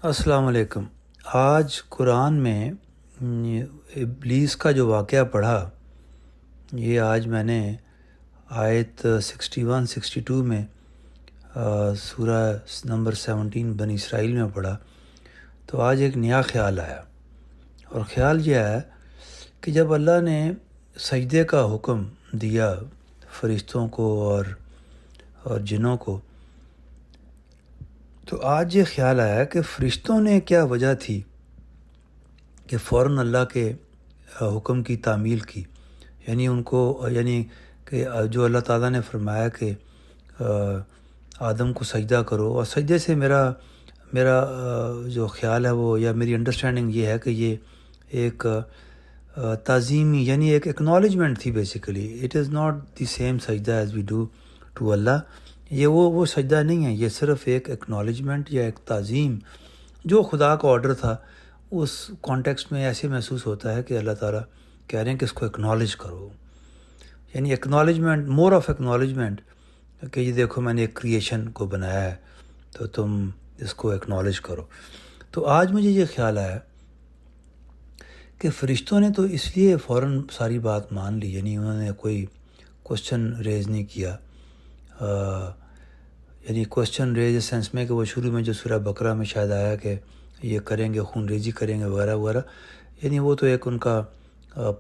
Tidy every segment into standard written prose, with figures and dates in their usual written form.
السلام علیکم۔ آج قرآن میں ابلیس کا جو واقعہ پڑھا، یہ آج میں نے آیت 61-62 میں سورہ نمبر 17 بنی اسرائیل میں پڑھا، تو آج ایک نیا خیال آیا، اور خیال یہ ہے کہ جب اللہ نے سجدے کا حکم دیا فرشتوں کو اور جنوں کو، تو آج یہ خیال آیا کہ فرشتوں نے کیا وجہ تھی کہ فوراً اللہ کے حکم کی تعمیل کی، یعنی کہ جو اللہ تعالیٰ نے فرمایا کہ آدم کو سجدہ کرو، اور سجدے سے میرا جو خیال ہے وہ، یا میری انڈرسٹینڈنگ یہ ہے کہ یہ ایک تعظیمی، یعنی ایک ایکنالجمنٹ تھی basically. It is not the same سجدہ ایز وی ڈو ٹو اللہ، یہ وہ سجدہ نہیں ہے، یہ صرف ایک ایکنالجمنٹ یا ایک تعظیم جو خدا کا آرڈر تھا۔ اس کانٹیکسٹ میں ایسے محسوس ہوتا ہے کہ اللہ تعالیٰ کہہ رہے ہیں کہ اس کو ایکنالج کرو، یعنی ایکنالجمنٹ، مور آف ایکنالجمنٹ، کہ یہ دیکھو میں نے ایک کریشن کو بنایا ہے تو تم اس کو ایکنالج کرو۔ تو آج مجھے یہ خیال آیا کہ فرشتوں نے تو اس لیے فوراً ساری بات مان لی، یعنی انہوں نے کوئی کوشچن ریز نہیں کیا، یعنی کوشچن ریز اس سینس میں کہ وہ شروع میں جو سورہ بقرہ میں شاید آیا کہ یہ کریں گے، خون ریزی کریں گے وغیرہ وغیرہ، یعنی وہ تو ایک ان کا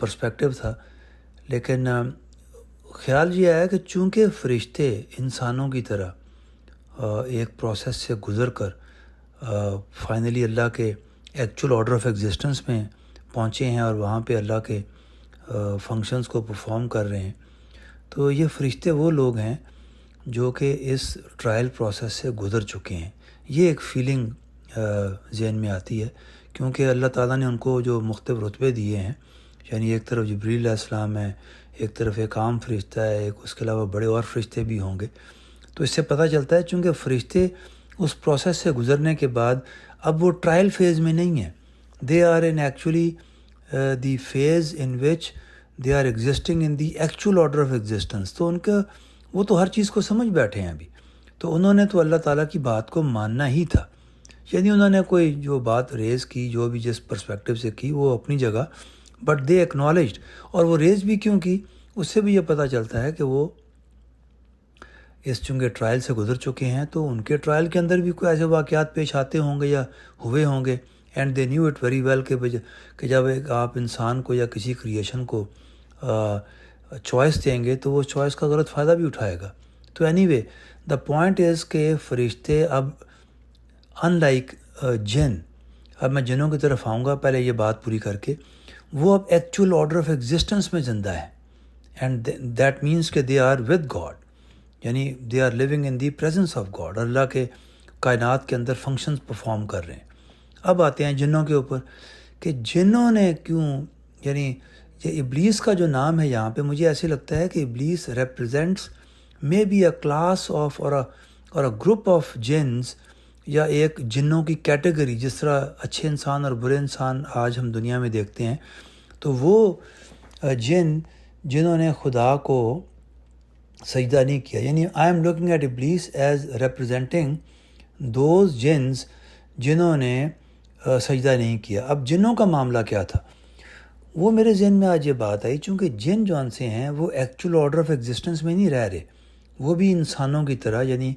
پرسپیکٹیو تھا۔ لیکن خیال یہ آیا کہ چونکہ فرشتے انسانوں کی طرح ایک پروسیس سے گزر کر فائنلی اللہ کے ایکچول آرڈر آف ایگزسٹنس میں پہنچے ہیں اور وہاں پہ اللہ کے فنکشنز کو پرفارم کر رہے ہیں، تو یہ فرشتے وہ لوگ ہیں جو کہ اس ٹرائل پروسیس سے گزر چکے ہیں۔ یہ ایک فیلنگ ذہن میں آتی ہے، کیونکہ اللہ تعالیٰ نے ان کو جو مختلف رتبے دیے ہیں، یعنی ایک طرف جبریل علیہ السلام ہے، ایک طرف ایک عام فرشتہ ہے، ایک اس کے علاوہ بڑے اور فرشتے بھی ہوں گے۔ تو اس سے پتہ چلتا ہے چونکہ فرشتے اس پروسیس سے گزرنے کے بعد اب وہ ٹرائل فیز میں نہیں ہیں، they are in actually the phase in which they are existing in the actual order of existence. تو ان کا وہ تو ہر چیز کو سمجھ بیٹھے ہیں ابھی، تو انہوں نے تو اللہ تعالیٰ کی بات کو ماننا ہی تھا، یعنی انہوں نے کوئی جو بات ریز کی، جو بھی جس پرسپیکٹیو سے کی، وہ اپنی جگہ، بٹ دے ایکنالجڈ۔ اور وہ ریز بھی کیوں کی، اس سے بھی یہ پتہ چلتا ہے کہ وہ اس چونکہ ٹرائل سے گزر چکے ہیں، تو ان کے ٹرائل کے اندر بھی کوئی ایسے واقعات پیش آتے ہوں گے یا ہوئے ہوں گے، and they knew it very well کہ جب آپ انسان کو یا کسی کریشن کو چوائس دیں گے تو وہ چوائس کا غلط فائدہ بھی اٹھائے گا۔ تو any way the point is کہ فرشتے اب ان لائک جن، اب میں جنوں کی طرف آؤں گا پہلے یہ بات پوری کر کے، وہ اب ایکچول آرڈر آف ایگزسٹنس میں زندہ ہے، اینڈ دیٹ مینس کہ دے آر ود گاڈ، یعنی they are living in the presence of God, Allah کے کائنات کے اندر فنکشنز پرفارم کر رہے ہیں۔ اب آتے ہیں جنوں کے اوپر کہ جنوں نے کیوں، یعنی یہ ابلیس کا جو نام ہے یہاں پہ مجھے ایسے لگتا ہے کہ ابلیس represents may be a class of اور اے گروپ آف جنز، یا ایک جنوں کی کیٹیگری، جس طرح اچھے انسان اور برے انسان آج ہم دنیا میں دیکھتے ہیں، تو وہ جنہوں نے خدا کو سجدہ نہیں کیا، یعنی آئی ایم لوکنگ ایٹ ابلیس ایز ریپرزینٹنگ دوز جنز جنہوں نے سجدہ نہیں کیا۔ اب جنوں کا معاملہ کیا تھا، وہ میرے ذہن میں آج یہ بات آئی، چونکہ جن جون سے ہیں وہ ایکچول آرڈر آف ایگزسٹنس میں نہیں رہ رہے، وہ بھی انسانوں کی طرح، یعنی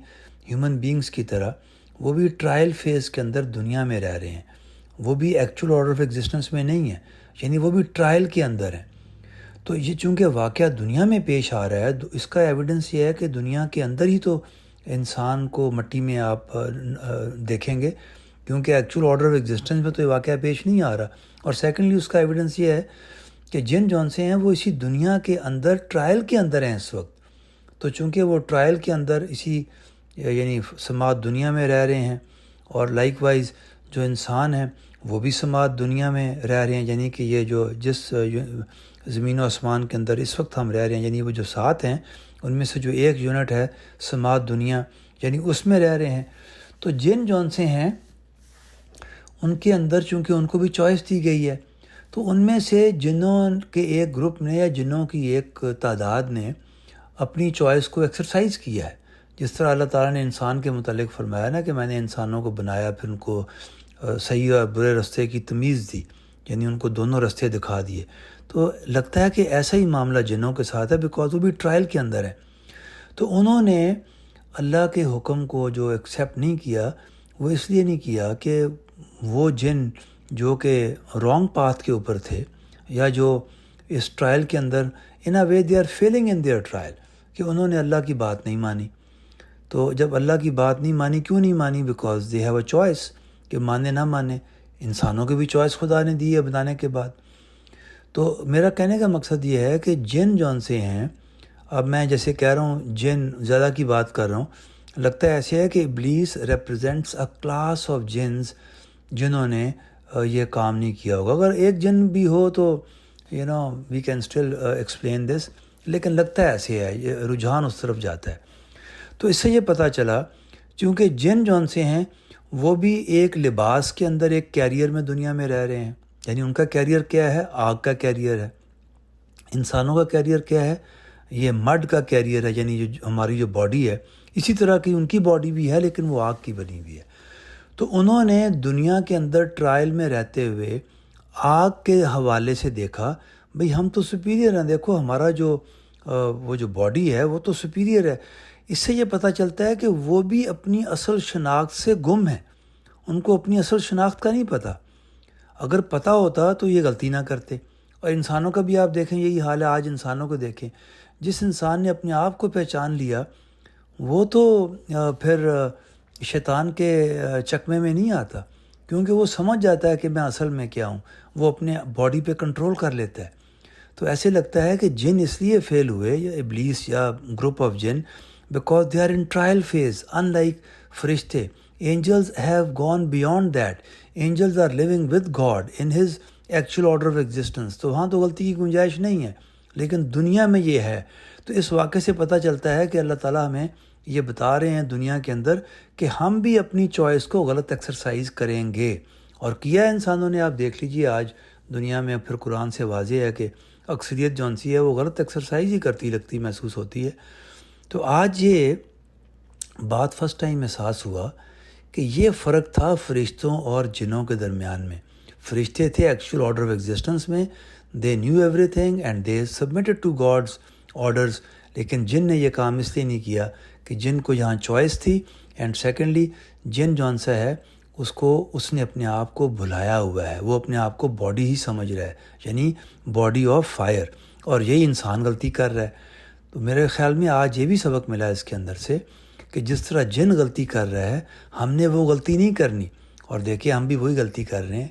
ہیومن بینگز کی طرح، وہ بھی ٹرائل فیز کے اندر دنیا میں رہ رہے ہیں، وہ بھی ایکچول آرڈر آف ایگزسٹنس میں نہیں ہیں، یعنی وہ بھی ٹرائل کے اندر ہیں۔ تو یہ چونکہ واقعہ دنیا میں پیش آ رہا ہے، اس کا ایویڈنس یہ ہے کہ دنیا کے اندر ہی تو انسان کو مٹی میں آپ دیکھیں گے، کیونکہ ایکچول آرڈر آف ایگزسٹنس میں تو یہ واقعہ پیش نہیں آ رہا۔ اور سیکنڈلی اس کا ایویڈنس یہ ہے کہ جن جون سے ہیں وہ اسی دنیا کے اندر ٹرائل کے اندر ہیں اس وقت، تو چونکہ وہ ٹرائل کے اندر اسی یعنی سماعت دنیا میں رہ رہے ہیں، اور لائک وائز جو انسان ہیں وہ بھی سماعت دنیا میں رہ رہے ہیں، یعنی کہ یہ جو جس زمین و آسمان کے اندر اس وقت ہم رہ رہے ہیں، یعنی وہ جو 7 ہیں ان میں سے جو ایک یونٹ ہے سماعت دنیا، یعنی اس میں رہ رہے ہیں۔ تو جن جون سے ہیں ان کے اندر چونکہ ان کو بھی چوائس دی گئی ہے، تو ان میں سے جنوں کے ایک گروپ نے یا جنوں کی ایک تعداد نے اپنی چوائس کو ایکسرسائز کیا ہے، جس طرح اللہ تعالیٰ نے انسان کے متعلق فرمایا نا کہ میں نے انسانوں کو بنایا، پھر ان کو صحیح اور برے راستے کی تمیز دی، یعنی ان کو دونوں راستے دکھا دیے۔ تو لگتا ہے کہ ایسا ہی معاملہ جنوں کے ساتھ ہے، بیکاز وہ بھی ٹرائل کے اندر ہے۔ تو انہوں نے اللہ کے حکم کو جو ایکسیپٹ نہیں کیا، وہ اس لیے نہیں کیا کہ وہ جن جو کہ رانگ پاتھ کے اوپر تھے، یا جو اس ٹرائل کے اندر in a way they are feeling in their trial, کہ انہوں نے اللہ کی بات نہیں مانی۔ تو جب اللہ کی بات نہیں مانی، کیوں نہیں مانی؟ Because they have a choice, کہ مانے نہ مانے۔ انسانوں کی بھی چوائس خدا نے دی ہے بنانے کے بعد۔ تو میرا کہنے کا مقصد یہ ہے کہ جن جون سے ہیں، اب میں جیسے کہہ رہا ہوں جن زیادہ کی بات کر رہا ہوں، لگتا ہے ایسے ہے کہ ابلیس ریپرزینٹس اے کلاس آف جنز جنہوں نے یہ کام نہیں کیا ہوگا۔ اگر ایک جن بھی ہو تو we can still explain this, لیکن لگتا ہے ایسے ہے، یہ رجحان اس طرف جاتا ہے۔ تو اس سے یہ پتہ چلا، چونکہ جن جون سے ہیں وہ بھی ایک لباس کے اندر ایک کیریئر میں دنیا میں رہ رہے ہیں، یعنی ان کا کیریئر کیا ہے؟ آگ کا کیریئر ہے۔ انسانوں کا کیریئر کیا ہے؟ یہ مڈ کا کیریئر ہے، یعنی جو ہماری جو باڈی ہے، اسی طرح کی ان کی باڈی بھی ہے، لیکن وہ آگ کی بنی ہوئی ہے۔ تو انہوں نے دنیا کے اندر ٹرائل میں رہتے ہوئے آگ کے حوالے سے دیکھا، بھئی ہم تو سپیریئر ہیں، دیکھو ہمارا جو وہ جو باڈی ہے وہ تو سپیریئر ہے۔ اس سے یہ پتہ چلتا ہے کہ وہ بھی اپنی اصل شناخت سے گم ہیں، ان کو اپنی اصل شناخت کا نہیں پتہ۔ اگر پتہ ہوتا تو یہ غلطی نہ کرتے۔ اور انسانوں کا بھی آپ دیکھیں یہی حال ہے، آج انسانوں کو دیکھیں، جس انسان نے اپنے آپ کو پہچان لیا وہ تو پھر شیطان کے چکمے میں نہیں آتا، کیونکہ وہ سمجھ جاتا ہے کہ میں اصل میں کیا ہوں، وہ اپنے باڈی پہ کنٹرول کر لیتا ہے۔ تو ایسے لگتا ہے کہ جن اس لیے فیل ہوئے، یا ابلیس یا گروپ آف جن، because they are in trial phase, unlike فرشتے۔ Angels have gone beyond that, angels are living with God in his actual order of existence, تو وہاں تو غلطی کی گنجائش نہیں ہے، لیکن دنیا میں یہ ہے۔ تو اس واقعے سے پتہ چلتا ہے کہ اللہ تعالیٰ ہمیں یہ بتا رہے ہیں دنیا کے اندر کہ ہم بھی اپنی چوائس کو غلط ایکسرسائز کریں گے، اور کیا ہے انسانوں نے۔ آپ دیکھ لیجئے آج دنیا میں پھر قرآن سے واضح ہے کہ اکثریت جون سی ہے وہ غلط ایکسرسائز ہی کرتی لگتی محسوس ہوتی ہے۔ تو آج یہ بات فرسٹ ٹائم احساس ہوا کہ یہ فرق تھا فرشتوں اور جنوں کے درمیان میں۔ فرشتے تھے ایکچوئل آرڈر آف ایگزسٹنس میں، they knew everything and they submitted to God's orders, لیکن جن نے یہ کام اس لیے نہیں کیا کہ جن کو یہاں چوائس تھی، اینڈ سیکنڈلی جن جون سا ہے اس نے اپنے آپ کو بھلایا ہوا ہے، وہ اپنے آپ کو باڈی ہی سمجھ رہا ہے، یعنی باڈی آف فائر، اور یہی انسان غلطی کر رہا ہے۔ تو میرے خیال میں آج یہ بھی سبق ملا اس کے اندر سے کہ جس طرح جن غلطی کر رہا ہے، ہم نے وہ غلطی نہیں کرنی۔ اور دیکھیں ہم بھی وہی غلطی کر رہے ہیں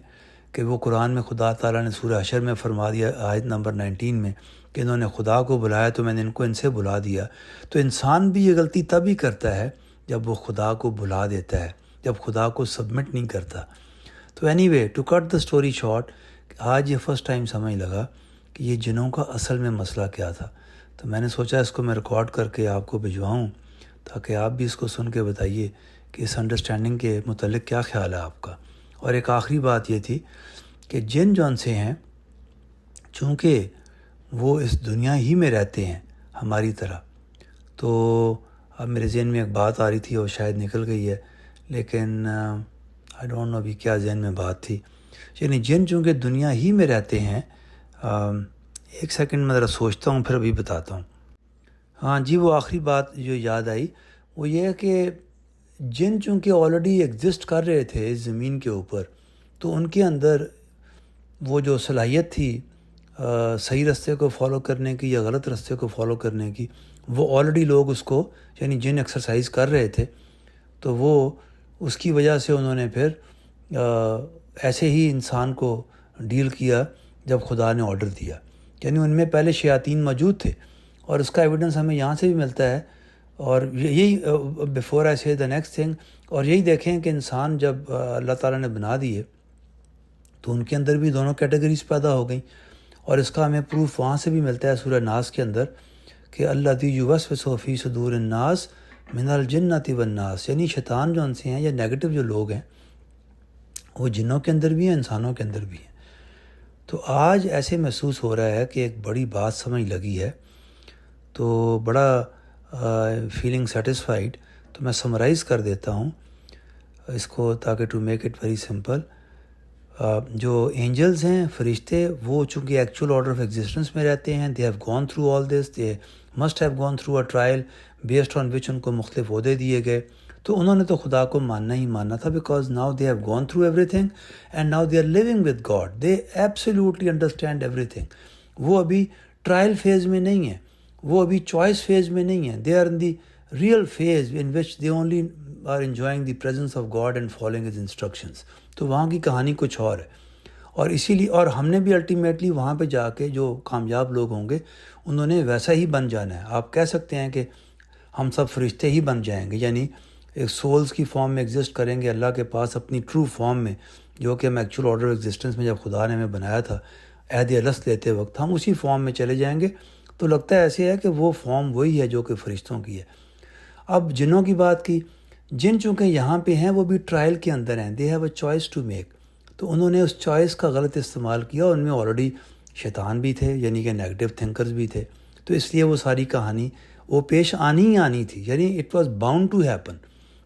کہ وہ قرآن میں خدا تعالیٰ نے سورہ حشر میں فرما دیا آیت نمبر 19 میں کہ انہوں نے خدا کو بلایا تو میں نے ان سے بلا دیا۔ تو انسان بھی یہ غلطی تب ہی کرتا ہے جب وہ خدا کو بلا دیتا ہے، جب خدا کو سبمٹ نہیں کرتا۔ تو anyway to cut the story short, آج یہ فرسٹ ٹائم سمجھ لگا کہ یہ جنوں کا اصل میں مسئلہ کیا تھا۔ تو میں نے سوچا اس کو میں ریکارڈ کر کے آپ کو بھجواؤں، تاکہ آپ بھی اس کو سن کے بتائیے کہ اس انڈرسٹینڈنگ کے متعلق کیا خیال ہے آپ کا۔ اور ایک آخری بات یہ تھی کہ جن جون سے ہیں، چونکہ وہ اس دنیا ہی میں رہتے ہیں ہماری طرح، تو اب میرے ذہن میں ایک بات آ رہی تھی اور شاید نکل گئی ہے، لیکن آئی ڈونٹ نو ابھی کیا ذہن میں بات تھی۔ یعنی جن چونکہ دنیا ہی میں رہتے ہیں، ایک سیکنڈ میں ذرا سوچتا ہوں پھر ابھی بتاتا ہوں۔ ہاں جی، وہ آخری بات جو یاد آئی وہ یہ ہے کہ جن چونکہ آلریڈی ایگزسٹ کر رہے تھے اس زمین کے اوپر، تو ان کے اندر وہ جو صلاحیت تھی صحیح راستے کو فالو کرنے کی یا غلط راستے کو فالو کرنے کی، وہ آلریڈی لوگ اس کو یعنی جن ایکسرسائز کر رہے تھے، تو وہ اس کی وجہ سے انہوں نے پھر ایسے ہی انسان کو ڈیل کیا جب خدا نے آرڈر دیا، یعنی ان میں پہلے شیاطین موجود تھے، اور اس کا ایویڈنس ہمیں یہاں سے بھی ملتا ہے۔ اور یہی بیفور آئی سے دا نیکسٹ تھنگ، اور یہی دیکھیں کہ انسان جب اللہ تعالیٰ نے بنا دیے تو ان کے اندر بھی دونوں کیٹیگریز پیدا ہو گئیں، اور اس کا ہمیں پروف وہاں سے بھی ملتا ہے سورہ ناس کے اندر کہ الذی یوسوس فی صدور الناس من الجنۃ والناس، یعنی شیطان جو ان سے ہیں یا نیگیٹو جو لوگ ہیں وہ جنوں کے اندر بھی ہیں، انسانوں کے اندر بھی ہیں۔ تو آج ایسے محسوس ہو رہا ہے کہ ایک بڑی بات سمجھ لگی ہے، تو بڑا فیلنگ سیٹسفائیڈ۔ تو میں سمرائز کر دیتا ہوں اس کو تاکہ to make it very simple, جو اینجلز ہیں، فرشتے، وہ چونکہ ایکچوئل آرڈر آف ایگزسٹنس میں رہتے ہیں، they have gone through all this, they must have gone through a trial based on which ان کو مختلف عہدے دیے گئے، تو انہوں نے تو خدا کو ماننا ہی ماننا تھا، because now they have gone through everything and now they are living with God, they absolutely understand everything. وہ ابھی ٹرائل فیز میں نہیں ہیں، وہ ابھی چوائس فیز میں نہیں ہیں، they are in the real phase in which they only are enjoying the presence of God and following his instructions. تو وہاں کی کہانی کچھ اور ہے، اور اسی لیے اور ہم نے بھی الٹیمیٹلی وہاں پہ جا کے جو کامیاب لوگ ہوں گے انہوں نے ویسا ہی بن جانا ہے۔ آپ کہہ سکتے ہیں کہ ہم سب فرشتے ہی بن جائیں گے، یعنی ایک سولز کی فارم میں ایگزسٹ کریں گے اللہ کے پاس اپنی ٹرو فارم میں، جو کہ ہم ایکچوئل آرڈر آف ایگزسٹنس میں جب خدا نے ہمیں بنایا تھا عہد الست لیتے وقت ہم اسی فارم میں چلے جائیں گے۔ تو لگتا ہے ایسے ہے کہ وہ فارم وہی ہے جو کہ فرشتوں کی ہے۔ اب جنوں کی بات کی، جن چونکہ یہاں پہ ہیں وہ بھی ٹرائل کے اندر ہیں، they have a choice to make, تو انہوں نے اس چوائس کا غلط استعمال کیا، ان میں آلریڈی شیطان بھی تھے، یعنی کہ نیگیٹو تھنکرز بھی تھے، تو اس لیے وہ ساری کہانی وہ پیش آنی ہی آنی تھی، یعنی it was bound to happen,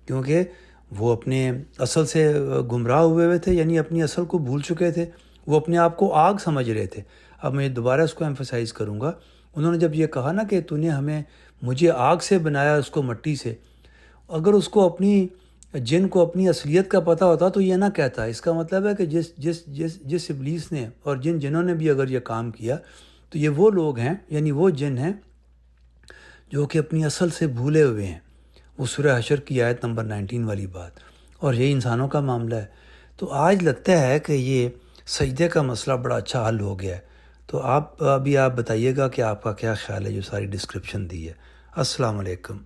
کیونکہ وہ اپنے اصل سے گمراہ ہوئے تھے، یعنی اپنی اصل کو بھول چکے تھے، وہ اپنے آپ کو آگ سمجھ رہے تھے۔ اب میں دوبارہ اس کو ایمفسائز کروں گا، انہوں نے جب یہ کہا نا کہ تو نے مجھے آگ سے بنایا، اس کو مٹی سے، اگر اس کو جن کو اپنی اصلیت کا پتہ ہوتا تو یہ نہ کہتا۔ اس کا مطلب ہے کہ جس ابلیس نے اور جنہوں نے بھی اگر یہ کام کیا تو یہ وہ لوگ ہیں، یعنی وہ جن ہیں جو کہ اپنی اصل سے بھولے ہوئے ہیں۔ وہ سورہ حشر کی آیت نمبر 19 والی بات، اور یہی انسانوں کا معاملہ ہے۔ تو آج لگتا ہے کہ یہ سجدے کا مسئلہ بڑا اچھا حل ہو گیا ہے۔ تو آپ بتائیے گا کہ آپ کا کیا خیال ہے جو ساری ڈسکرپشن دی ہے۔ السلام علیکم۔